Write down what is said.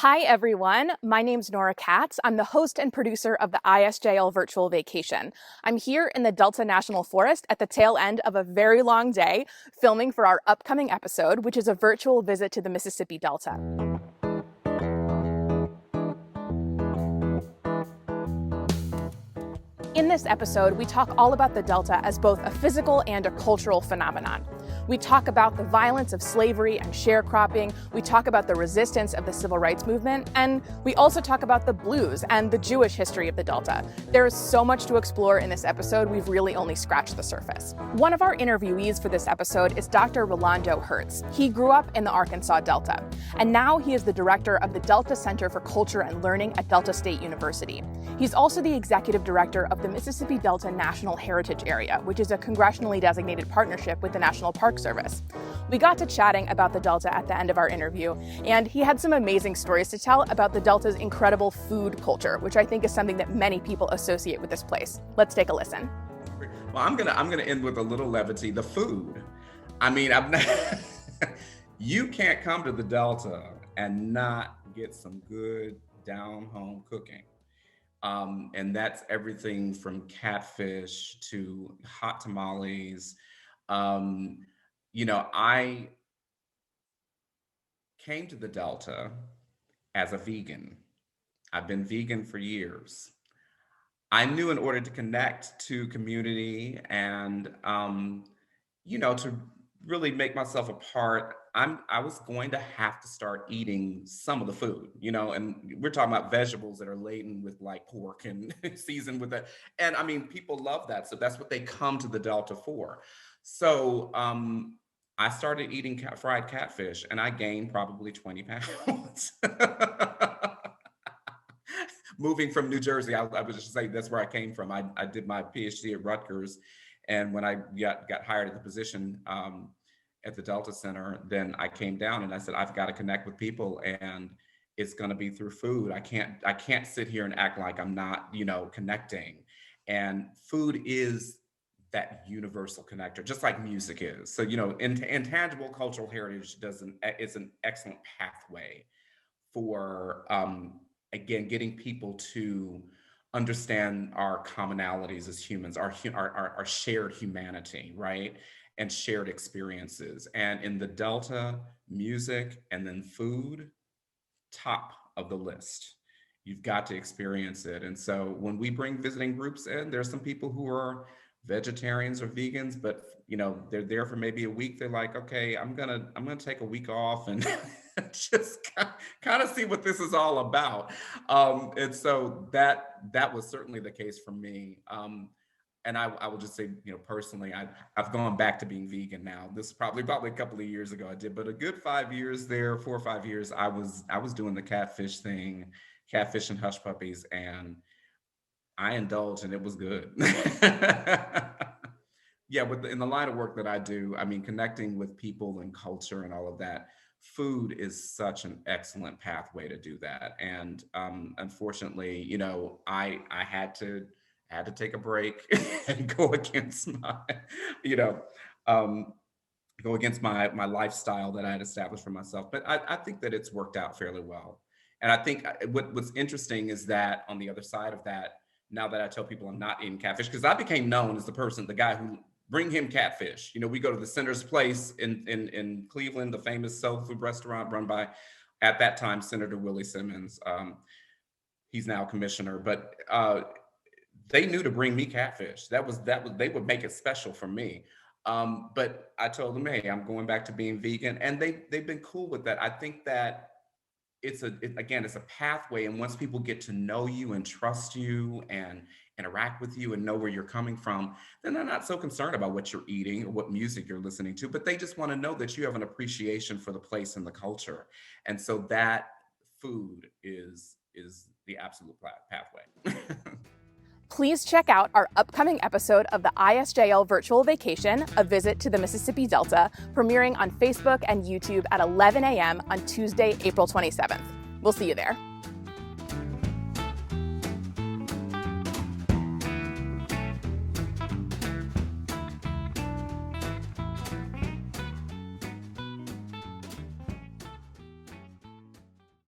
Hi, everyone. My name's Nora Katz. I'm the host and producer of the ISJL Virtual Vacation. I'm here in the Delta National Forest at the tail end of a very long day, filming for our upcoming episode, which is a virtual visit to the Mississippi Delta. In this episode, we talk all about the Delta as both a physical and a cultural phenomenon. We talk about the violence of slavery and sharecropping, we talk about the resistance of the civil rights movement, and we also talk about the blues and the Jewish history of the Delta. There is so much to explore in this episode, we've really only scratched the surface. One of our interviewees for this episode is Dr. Rolando Hertz. He grew up in the Arkansas Delta, and now he is the director of the Delta Center for Culture and Learning at Delta State University. He's also the executive director of the Mississippi Delta National Heritage Area, which is a congressionally designated partnership with the National Park Service. We got to chatting about the Delta at the end of our interview, and he had some amazing stories to tell about the Delta's incredible food culture, which I think is something that many people associate with this place. Let's take a listen. Well, I'm gonna end with a little levity. The food. I mean, you can't come to the Delta and not get some good down-home cooking. And that's everything from catfish to hot tamales. I came to the Delta as a vegan. I've been vegan for years. I knew in order to connect to community and, to really make myself a part, I was going to have to start eating some of the food, and we're talking about vegetables that are laden with like pork and seasoned with that. And I mean, people love that. So that's what they come to the Delta for. So I started eating fried catfish and I gained probably 20 pounds. Moving from New Jersey, I was just saying that's where I came from. I did my PhD at Rutgers. And when I got hired at the position at the Delta Center, then I came down and I said, I've got to connect with people and it's going to be through food. I can't sit here and act like I'm not, connecting. And food is that universal connector, just like music is. So, intangible cultural heritage is an excellent pathway for, again, getting people to understand our commonalities as humans, our shared humanity, right? And shared experiences. And in the Delta, music and then food, top of the list. You've got to experience it. And so when we bring visiting groups in, there's some people who are vegetarians or vegans, but they're there for maybe a week. They're like, okay, I'm gonna take a week off and just kind of see what this is all about. And so that was certainly the case for me. And I will just say, personally, I've gone back to being vegan now. This is probably a couple of years ago I did, but a good 5 years there, 4 or 5 years, I was doing the catfish thing, catfish and hush puppies, and I indulged and it was good. Yeah, in the line of work that I do, I mean, connecting with people and culture and all of that, food is such an excellent pathway to do that. And unfortunately, I had to take a break and go against my lifestyle that I had established for myself. But I think that it's worked out fairly well. And I think what's interesting is that on the other side of that, now that I tell people I'm not eating catfish, because I became known as the guy who bring him catfish. We go to the Center's Place in Cleveland, the famous soul food restaurant run by, at that time, Senator Willie Simmons. He's now commissioner, but they knew to bring me catfish. That was they would make it special for me. But I told them, hey, I'm going back to being vegan, and they've been cool with that. I think that it's a pathway, and once people get to know you and trust you and interact with you and know where you're coming from, then they're not so concerned about what you're eating or what music you're listening to, but they just want to know that you have an appreciation for the place and the culture. And so that food is the absolute pathway. Please check out our upcoming episode of the ISJL Virtual Vacation, A Visit to the Mississippi Delta, premiering on Facebook and YouTube at 11 a.m. on Tuesday, April 27th. We'll see you there.